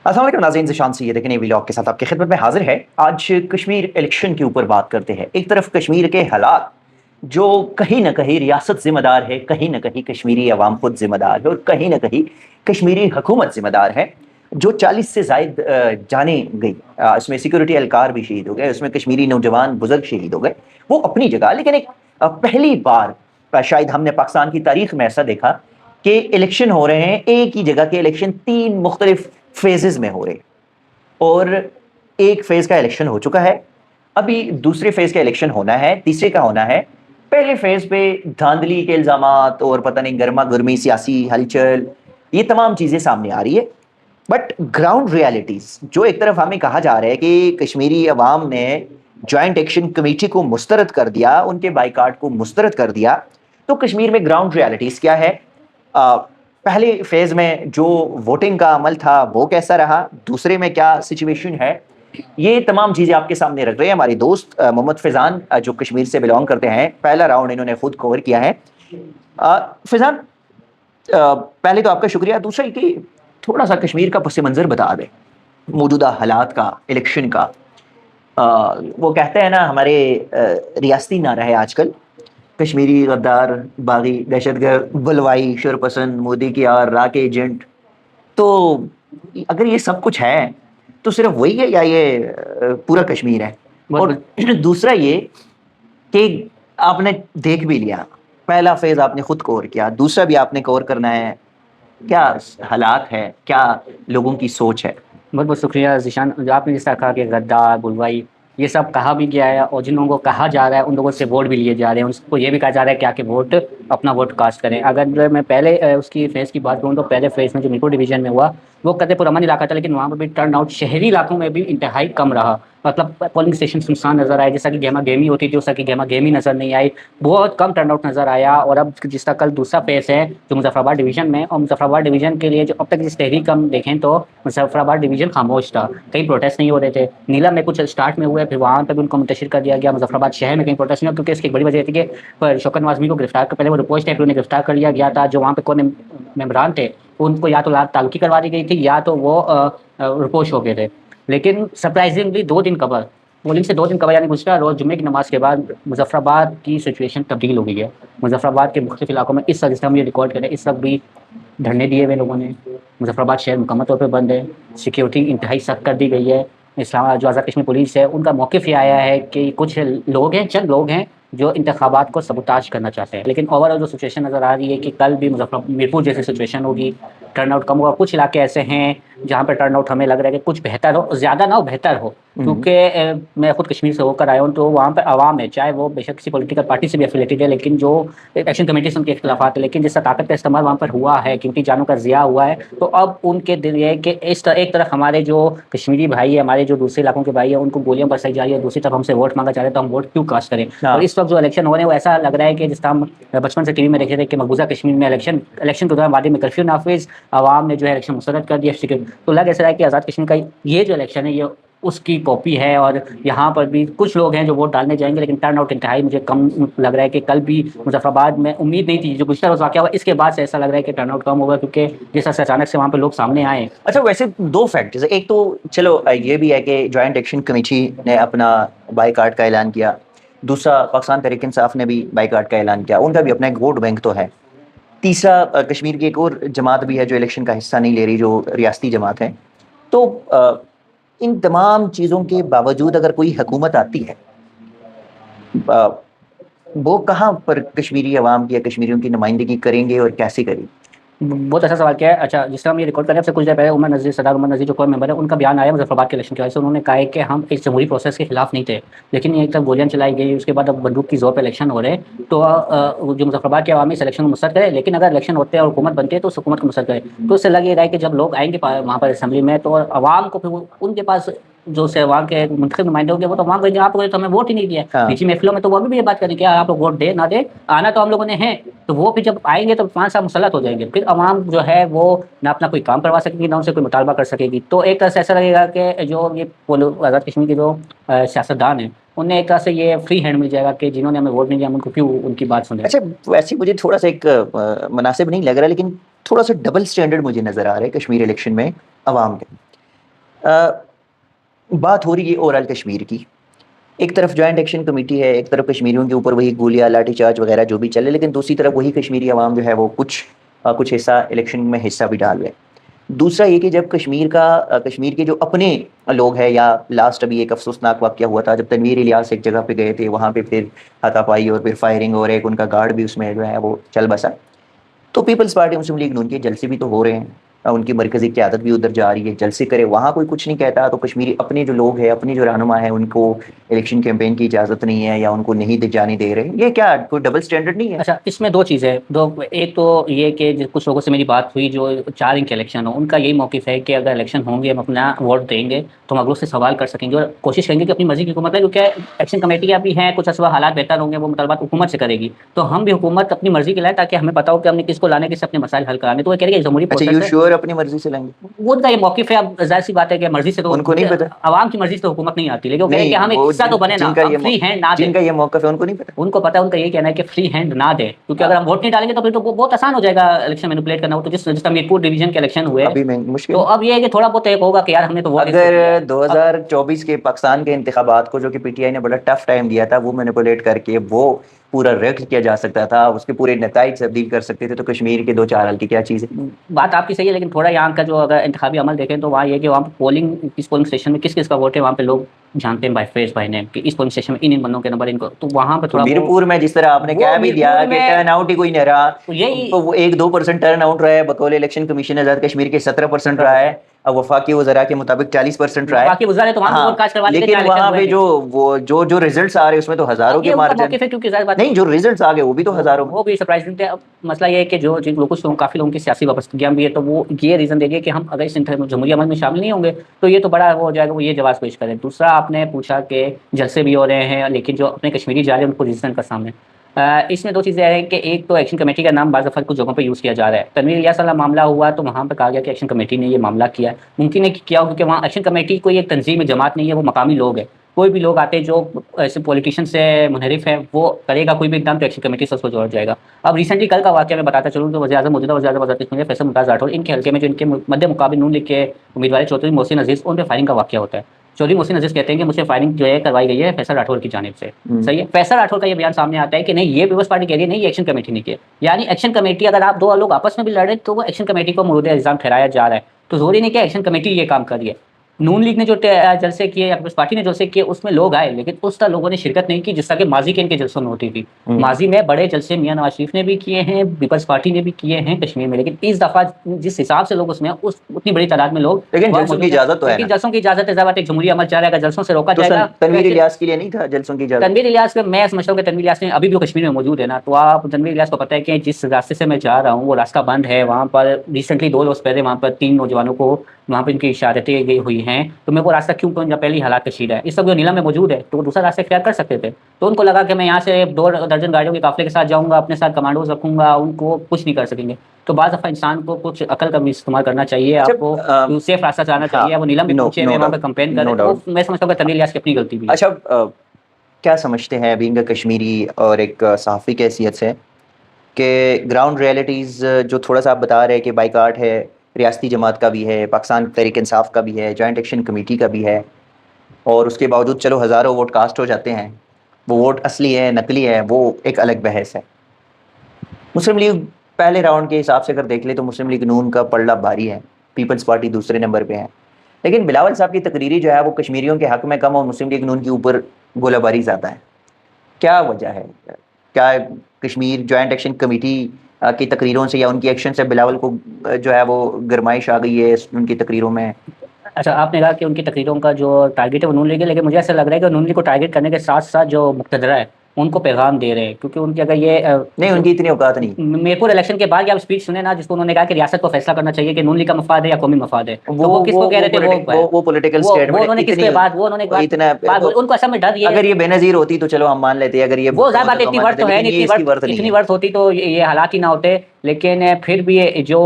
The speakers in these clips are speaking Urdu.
السلام علیکم ناظرین، ذیشان سید ایک نئے ولاگ کے ساتھ آپ کی خدمت میں حاضر ہے۔ آج کشمیر الیکشن کے اوپر بات کرتے ہیں۔ ایک طرف کشمیر کے حالات جو کہیں نہ کہیں ریاست ذمہ دار ہے، کہیں نہ کہیں کشمیری عوام خود ذمہ دار ہے، اور کہیں نہ کہیں کشمیری حکومت ذمہ دار ہے، جو 40 سے زائد جانیں گئی، اس میں سیکورٹی اہلکار بھی شہید ہو گئے، اس میں کشمیری نوجوان بزرگ شہید ہو گئے، وہ اپنی جگہ۔ لیکن ایک پہلی بار شاید ہم نے پاکستان کی تاریخ میں ایسا دیکھا کہ الیکشن ہو رہے ہیں، ایک ہی جگہ کے الیکشن 3 مختلف فیزز میں ہو رہے ہیں، اور ایک فیز کا الیکشن ہو چکا ہے، ابھی دوسرے فیز کا الیکشن ہونا ہے، تیسرے کا ہونا ہے۔ پہلے فیز پہ دھاندلی کے الزامات اور پتہ نہیں گرما گرمی سیاسی ہلچل، یہ تمام چیزیں سامنے آ رہی ہے۔ بٹ گراؤنڈ ریالٹیز جو ایک طرف ہمیں کہا جا رہا ہے کہ کشمیری عوام نے جوائنٹ ایکشن کمیٹی کو مسترد کر دیا، ان کے بائیکاٹ کو مسترد کر دیا، تو کشمیر میں گراؤنڈ ریالٹیز کیا ہے؟ پہلے فیز میں جو ووٹنگ کا عمل تھا وہ کیسا رہا، دوسرے میں کیا سچویشن ہے، یہ تمام چیزیں آپ کے سامنے رکھ رہے ہیں ہمارے دوست محمد فیضان، جو کشمیر سے بلانگ کرتے ہیں۔ پہلا راؤنڈ انہوں نے خود کور کیا ہے۔ فیضان، پہلے تو آپ کا شکریہ، دوسرا یہ کہ تھوڑا سا کشمیر کا پس منظر بتا دیں، موجودہ حالات کا، الیکشن کا۔ وہ کہتے ہیں نا، ہمارے ریاستی نعرہ ہے آج کل، کشمیری غدار، باغی، دہشت گرد، بلوائی، شرپسند، مودی کی آر، را کے ایجنٹ۔ تو اگر یہ سب کچھ ہے تو صرف وہی ہے یا یہ پورا کشمیر ہے؟ اور دوسرا یہ کہ آپ نے دیکھ بھی لیا، پہلا فیز آپ نے خود کور کیا، دوسرا بھی آپ نے کور کرنا ہے، کیا حالات ہے، کیا لوگوں کی سوچ ہے؟ بہت بہت شکریہ ذیشان، جو آپ نے جس طرح کہا کہ غدار، بلوائی، یہ سب کہا بھی گیا ہے، اور جن لوگوں کو کہا جا رہا ہے ان لوگوں سے ووٹ بھی لیے جا رہے ہیں، اس کو یہ بھی کہا جا رہا ہے کہ آ کے ووٹ اپنا ووٹ کاسٹ کریں۔ اگر میں پہلے اس کی فیز کی بات کروں تو پہلے فیز میں جو میرپور ڈویژن میں ہوا وہ قدر پرامن علاقہ تھا، لیکن وہاں پہ بھی ٹرن آؤٹ شہری علاقوں میں بھی انتہائی کم رہا، مطلب پولنگ اسٹیشن سنسان نظر آئے، جیسا کہ گہما گہمی ہوتی تھی، اس کی گہما گہمی نظر نہیں آئی، بہت کم ٹرن آؤٹ نظر آیا۔ اور اب جس طرح کل دوسرا فیز ہے جو مظفر آباد ڈویژن میں، اور مظفر آباد ڈویژن کے لیے جو اب تک جس تحریک ہم دیکھیں تو مظفر آباد ڈویژن خاموش تھا، کئی پروٹیسٹ نہیں ہو رہے تھے۔ نیلم میں کچھ اسٹارٹ میں ہوئے، پھر وہاں پہ بھی ان کو منتشر کر دیا گیا۔ مظفر آباد شہر میں کہیں پروٹیسٹ نہیں ہوا، کیونکہ اس کی ایک بڑی وجہ تھی کہ شوکت نوازمی کو گرفتار کر پہلے وہ رپوش ٹیپ نے گرفتار کر لیا گیا تھا، جو وہاں پہ کون ممبران تھے ان کو یا تو تعلقی کروا دی گئی تھی یا تو وہ رپوش ہو گئے تھے۔ لیکن سرپرائزنگلی 2 دن قبل، پولنگ سے 2 دن قبل، یعنی گزشتہ روز جمعے کی نماز کے بعد مظفر آباد کی سچویشن تبدیل ہو گئی ہے۔ مظفر آباد کے مختلف علاقوں میں اس وقت جس طرح ہم یہ ریکارڈ کریں، اس وقت بھی دھرنے دیے ہوئے لوگوں نے، مظفر آباد شہر مکمل طور پہ بند ہے، سیکیورٹی انتہائی سخت کر دی گئی ہے۔ اسلام جو آزاد کشمیر پولیس ہے ان کا موقف یہ آیا ہے کہ کچھ لوگ ہیں، چند لوگ ہیں جو انتخابات کو سبوتاج کرنا چاہتے ہیں، لیکن اوور آل جو سچویشن نظر آ رہی ہے کہ کل بھی میرپور جیسی سچویشن ہوگی، ٹرن آؤٹ کم ہوگا۔ کچھ علاقے ایسے ہیں جہاں پہ ٹرن آؤٹ ہمیں لگ رہا ہے کہ کچھ بہتر ہو، زیادہ نہ ہو بہتر ہو، کیونکہ میں خود کشمیر سے ہو کر آیا ہوں، تو وہاں پہ عوام ہے، چاہے وہ بے شک کسی پولیٹیکل پارٹی سے بھی افیلیٹڈ ہے، لیکن جو ایکشن کمیٹی سے ان کے اختلافات ہیں، لیکن جس طرح طاقت کا استعمال وہاں پر ہوا ہے، قیمتی جانوں کا ضیاع ہوا ہے، تو اب ان کے دل یہ ہے کہ ایک طرف ہمارے جو کشمیری بھائی ہے، ہمارے جو دوسرے علاقوں کے بھائی ہیں، ان کو گولیاں برسائی جا رہی ہے، دوسری طرف ہم سے ووٹ مانگا جا رہا ہے، تو ہم ووٹ کیوں کاسٹ کریں؟ اور اس وقت جو الیکشن ہو رہے ہیں وہ ایسا لگ رہا ہے کہ جس طرح ہم بچپن سے ٹی وی میں دیکھتے تھے کہ مقبوضہ کشمیر میں الیکشن کے دوران وادی میں کرفیو نافذ، عوام نے جو ہے الیکشن مسترد کر دیا، تو لگ ایسا ہے کہ آزاد کشمیر کا یہ جو الیکشن ہے یہ اس کی کاپی ہے، اور یہاں پر بھی کچھ لوگ ہیں جو ووٹ ڈالنے جائیں گے، لیکن ٹرن آؤٹ انتہائی مجھے کم لگ رہا ہے کہ کل بھی مظفر آباد میں امید نہیں تھی، جو گزشتہ روز واقعہ ہوا اس کے بعد سے ایسا لگ رہا ہے کہ ٹرن آؤٹ کم ہوگا، کیونکہ جس طرح سے اچانک سے وہاں پہ لوگ سامنے آئے۔ اچھا، ویسے 2 فیکٹرز، ایک تو چلو یہ بھی ہے کہ جوائنٹ ایکشن کمیٹی نے اپنا بائیکاٹ کا اعلان کیا، دوسرا پاکستان تحریک انصاف نے بھی بائیکاٹ کا اعلان کیا، ان کا بھی اپنا ایک ووٹ بینک تو ہے۔ تیسرا کشمیر کی ایک اور جماعت بھی ہے جو الیکشن کا حصہ نہیں لے رہی، جو ریاستی جماعت ہے۔ تو ان تمام چیزوں کے باوجود اگر کوئی حکومت آتی ہے، وہ کہاں پر کشمیری عوام کی یا کشمیریوں کی نمائندگی کریں گے اور کیسے کریں گے؟ بہت اچھا سوال کیا ہے۔ اچھا، جس طرح ہم یہ ریکارڈ کر رہے ہیں، سے کچھ دیر پہلے عمر نذیر، سردار عمر نذیر جو کور ممبر ہے، ان کا بیان آیا مظفر آباد کے الیکشن کے وجہ سے، انہوں نے کہا ہے کہ ہم اس جمہوری پروسیس کے خلاف نہیں تھے، لیکن ایک طرف گولیاں چلائی گئی، اس کے بعد اب بندوق کی زور پہ الیکشن ہو رہے ہیں، تو جو مظفر آباد کے عوامی اس الیکشن کو مسترد کرے، لیکن اگر الیکشن ہوتے ہیں اور حکومت بنتی ہے تو اس حکومت کو مسترد کرے۔ تو اس سے لگ یہ رہا ہے کہ جب لوگ آئیں گے وہاں پر اسمبلی میں، تو عوام کو پھر ان کے پاس جو عوام کے منتخب نمائندے ہوں گے وہ تو عوام کو آپ کو تو ہمیں ووٹ ہی نہیں دیا، نجی محفلوں میں تو وہ بھی یہ بات کریں کہ آپ لوگ ووٹ دے نہ دے، آنا تو ہم لوگوں نے ہے، تو وہ پھر جب آئیں گے تو 5 سال مسلط ہو جائیں گے، پھر عوام جو ہے وہ نہ اپنا کوئی کام کروا سکے گی، نہ ان سے کوئی مطالبہ کر سکے گی۔ تو ایک طرح سے ایسا لگے گا کہ جو یہ آزاد کشمیر کے جو سیاستدان ہیں انہیں ایک طرح سے یہ فری ہینڈ مل جائے گا کہ جنہوں نے ہمیں ووٹ نہیں دیا ہم ان کو کیوں ان کی بات سنیں۔ اچھا، ویسے مجھے تھوڑا سا ایک مناسب نہیں لگ رہا، لیکن تھوڑا سا ڈبل سٹینڈرڈ مجھے نظر آ رہا ہے کشمیر الیکشن میں عوام کے۔ بات ہو رہی ہے اوور آل کشمیر کی. ایک طرف جوائنٹ ایکشن کمیٹی ہے, ایک طرف کشمیریوں کے اوپر وہی گولیاں لاٹھی چارج وغیرہ جو بھی چلے, لیکن دوسری طرف وہی کشمیری عوام جو ہے وہ کچھ حصہ الیکشن میں حصہ بھی ڈال رہے. دوسرا یہ کہ جب کشمیر کے جو اپنے لوگ ہیں, یا لاسٹ ابھی ایک افسوسناک واقعہ ہوا تھا جب تنویر الیاس ایک جگہ پہ گئے تھے, وہاں پہ پھر ہاتھا پائی اور پھر فائرنگ اور ایک ان کا گارڈ بھی اس میں جو ہے وہ چل بسا. تو پیپلز پارٹی مسلم لیگ نون کے جلسے بھی تو ہو رہے ہیں, ان کی مرکزی قیادت بھی ادھر جا رہی ہے, جلسے کرے, وہاں کوئی کچھ نہیں کہتا. تو کشمیری اپنے جو لوگ ہیں, اپنے جو رہنما ہیں, ان کو الیکشن کیمپین کی اجازت نہیں ہے یا ان کو نہیں جانے دے رہے. یہ کیا کوئی ڈبل سٹینڈرڈ نہیں ہے؟ اچھا, اس میں دو چیزیں, ایک تو یہ کہ کچھ لوگوں سے میری بات ہوئی جو 4 انچ الیکشن ہو, ان کا یہی موقف ہے کہ اگر الیکشن ہوں گے ہم اپنا ووٹ دیں گے تو ہم اگلوں سے سوال کر سکیں گے اور کوشش کریں گے کہ اپنی مرضی کی حکومت ہے, کیونکہ ایکشن کمیٹیاں بھی ہیں, کچھ اسباب حالات بہتر ہوں گے, وہ مطالبات حکومت سے کرے گی, تو ہم بھی حکومت اپنی مرضی کے لائیں تاکہ ہمیں پتا ہو کہ ہم نے کس کو لانے, کس سے اپنے مسائل حل کرانے. تو وہ کہہ رہے ہیں جمہوری اچھا, یو پروسیس ہے, شیور اپنی مرضی سے لیں گے؟ وہ ان کا یہ موقف ہے. اب ظاہر سی بات ہے کہ مرضی سے تو ان کو نہیں پتا, عوام کی مرضی سے تو حکومت نہیں آتی, لیکن وہ کہہ رہے ہیں نہیں کہ ہم ایک وہ حصہ تو بنے نا, ہم فری ہینڈ نہ دیں. جن کا یہ موقف ہے ان کو نہیں پتا, ان کو پتا ہے, ان کا یہ کہنا ہے کہ فری ہینڈ نہ دے, کیونکہ اگر ہم ووٹ نہیں ڈالیں گے تو پھر تو بہت آسان ہو جائے گا الیکشن مینیپولیٹ کرنا. تو جس طرح میرپور ڈویژن کے الیکشن ہوئے ابھی میں مشکل. تو اب یہ ہے کہ تھوڑا بہت ایک ہوگا کہ یار ہم نے تو ووٹ اگر 2024 کے پاکستان کے انتخابات کو جو کہ پی ٹی آئی نے بڑا ٹف ٹائم دیا تھا, وہ مینیپولیٹ کر کے وہ پورا ریکٹ کیا جا سکتا تھا, اس کے پورے نتائج تبدیل کر سکتے تھے, تو کشمیر کے 2-4 حل کی کیا چیز ہے؟ بات آپ کی صحیح ہے, لیکن تھوڑا یہاں کا جو اگر انتخابی عمل دیکھیں تو وہاں یہ کہ وہاں پولنگ کس پولنگ اسٹیشن میں کس کس کا ووٹ ہے, وہاں پہ لوگ جانتے ہیں بائی فیس بائی نیم کہ اس پولنگ اسٹیشن میں ان بندوں کے نمبر ان کو, تو وہاں پہ تھوڑا میرپور میں جس طرح آپ نے کہہ بھی دیا کہ ٹرن آؤٹ ہی کوئی نہیں رہا, یہی تو وہ 1-2% ٹرن آؤٹ رہا ہے. بقول الیکشن کمیشن آزاد کشمیر کے 17% رہا ہے, اب وفاقی وزراء کے مطابق 40% رہا ہے. باقی وزارے تو وہاں پہ ووٹ کاسٹ کروا دیتے ہیں, لیکن وہاں پہ جو ریزلٹس آ رہے ہیں اس میں تو ہزاروں کے مارجن, کیونکہ ظاہر بات نہیں جو ریزلٹس آ گئے وہ بھی تو ہزاروں. وہ بھی سرپرائزنگ ہے. مسئلہ یہ ہے کہ جو لوگوں کافی لوگوں کی سیاسی وابستگیاں بھی ہے, تو وہ یہ ریزن دے گے کہ ہم اگر اس جمہوری عمل میں شامل نہیں ہوں گے تو یہ تو بڑا وہ ہو جائے گا, وہ یہ جواز پیش کریں. دوسرا آپ نے پوچھا کہ جلسے بھی ہو رہے ہیں, لیکن جو اپنے کشمیری جا رہے ہیں ان کو ریزن کا سامنے, اس میں 2 چیزیں ہیں کہ ایک تو ایکشن کمیٹی کا نام بعض دفعہ کچھ جگہوں پہ یوز کیا جا رہا ہے. تنویر الیاس والا معاملہ ہوا تو وہاں پہ کہا گیا کہ ایکشن کمیٹی نے یہ معاملہ کیا ہے. ممکن ہے کہ کیا ہو, کیونکہ وہاں ایکشن کمیٹی کوئی ایک تنظیم جماعت نہیں ہے, وہ مقامی لوگ ہیں. کوئی بھی لوگ آتے جو ایسے پولیٹیشین سے منحرف ہے وہ کرے گا کوئی بھی اقدام, تو ایکشن کمیٹی سے اس کو جوڑ جائے گا. اب ریسنٹلی کل کا واقعہ میں بتاتا چلوں کہ وزیر اعظم موجودہ وزیر اعظم وزارت کشمیر فیصل ممتاز راٹھور, ان کے حلقے میں جو ان کے مد مقابل نون لیگ کے امیدوار چودھری محسن عزیز, ان پہ فائرنگ کا واقعہ ہوتا ہے. چودھری محسن عزیز کہتے ہیں کہ مجھ سے فائرنگ جو ہے کروائی گئی ہے فیصل راٹھور کی جانب سے. صحیح ہے, فیصل راٹھور کا یہ بیان سامنے آتا ہے کہ نہیں یہ پیپلز پارٹی کہہ رہی ہے نہیں یہ ایکشن کمیٹی نے کیا. یعنی ایکشن کمیٹی, اگر آپ 2 لوگ آپس میں بھی لڑے تو وہ ایکشن کمیٹی کو مورد الزام ٹھہرایا جا رہا ہے. تو ضروری نہیں کہ ایکشن کمیٹی یہ کام کر رہی ہے. نون لیگ نے جو جلسے کیے یا پیپلز پارٹی نے جلسے کیے اس میں لوگ آئے, لیکن اس طرح لوگوں نے شرکت نہیں کی جس طرح کہ ماضی کے ان کے جلسوں میں ہوتی تھی. ماضی میں بڑے جلسے میاں نواز شریف نے بھی کیے ہیں, پیپلز پارٹی نے بھی کیے ہیں کشمیر میں, لیکن اس دفعہ جس حساب سے لوگ اس میں اتنی بڑی تعداد میں لوگ, لیکن جلسوں کی اجازت تو ہے, لیکن جلسوں کی اجازت ہے. ضابطۂ جمہوری عمل چل رہا ہے, اگر جلسوں سے روکا جائے گا. تنویر الیاس کے لیے نہیں تھا جلسوں کی اجازت؟ تنویر الیاس میں سمجھتا ہوں کہ تنویر الیاس نے ابھی بھی کشمیر میں موجود ہے نا, تو آپ تنویر الیاس کو پتہ ہے کہ جس راستے سے میں جا رہا ہوں وہ راستہ بند ہے. وہاں پر ریسنٹلی 2 روز پہلے وہاں پر 3 نوجوانوں کو وہاں پہ ان کی اشارتیں گئی ہوئی ہیں, تو میں وہ راستہ کیوں کروں جب پہلی حالات کشیدہ ہے. اس وقت جو نیلم میں موجود ہے تو وہ دوسرا راستہ اختیار کر سکتے تھے. تو ان کو لگا کہ میں یہاں سے 2 درجن گاڑیوں کے قافلے کے ساتھ جاؤں گا, اپنے ساتھ کمانڈوز رکھوں گا, ان کو کچھ نہیں کر سکیں گے. تو بعض دفعہ انسان کو کچھ عقل کا بھی استعمال کرنا چاہیے, آپ کو سیف راستہ چلانا چاہیے. وہ نیلم بھی پوچھے میں وہاں پہ کمپین کریں, تو میں سمجھتا ہوں کہ تنویر الیاس کی اپنی غلطی بھی ہے. اچھا, کیا سمجھتے ہیں ابھی ان کا کشمیری اور ایک صحافی کی حیثیت سے کہ گراؤنڈ ریئلٹیز جو تھوڑا سا آپ بتا رہے ہیں کہ بائیکاٹ ہے, ریاستی جماعت کا بھی ہے, پاکستان تحریک انصاف کا بھی ہے, جوائنٹ ایکشن کمیٹی کا بھی ہے, اور اس کے باوجود چلو ہزاروں ووٹ کاسٹ ہو جاتے ہیں, وہ ووٹ اصلی ہے نقلی ہے وہ ایک الگ بحث ہے. مسلم لیگ پہلے راؤنڈ کے حساب سے اگر دیکھ لیں تو مسلم لیگ نون کا پلڑا بھاری ہے, پیپلز پارٹی دوسرے نمبر پہ ہے. لیکن بلاول صاحب کی تقریری جو ہے وہ کشمیریوں کے حق میں کم اور مسلم لیگ نون کے اوپر گولہ باری زیادہ ہے. کیا وجہ ہے؟ کیا کشمیر جوائنٹ ایکشن کمیٹی کی تقریروں سے یا ان کی ایکشن سے بلاول کو جو ہے وہ گرمائش آ گئی ہے ان کی تقریروں میں؟ اچھا, آپ نے کہا کہ ان کی تقریروں کا جو ٹارگیٹ ہے وہ نون لیگ ہے, لیکن مجھے ایسا لگ رہا ہے کہ نون لیگ کو ٹارگیٹ کرنے کے ساتھ ساتھ جو مقتدرہ ہے ان کو پیغام دے رہے ہیں, کیونکہ ان کی اگر یہ نہیں, ان کی اتنی اوقات نہیں. میرپور الیکشن کے بعد آپ اسپیچ سنیں نا, جس کو انہوں نے کہا کہ ریاست کو فیصلہ کرنا چاہیے کہ نون لیگ کا مفاد ہے یا قومی مفاد ہے, تو وہ کس کو کہہ رہے تھے؟ وہ پولیٹیکل اسٹیٹمنٹ انہوں نے کس کے بعد وہ انہوں نے ان کو اصل میں ڈر یہ, اگر یہ بے نظیر ہوتی تو چلو ہم مان لیتے, اگر یہ وہ زیادہ بات اتنی ورت تو ہے نہیں, اتنی ورت ہوتی تو یہ حالات ہی نہ ہوتے. لیکن پھر بھی جو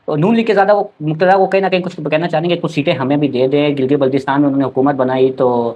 نون لیگ کے زیادہ وہ مقتدر وہ کہیں نہ کہیں کچھ کہنا چاہیں گے, کچھ سیٹیں ہمیں بھی دے دیں. گلگت بلتستان میں انہوں نے حکومت بنائی تو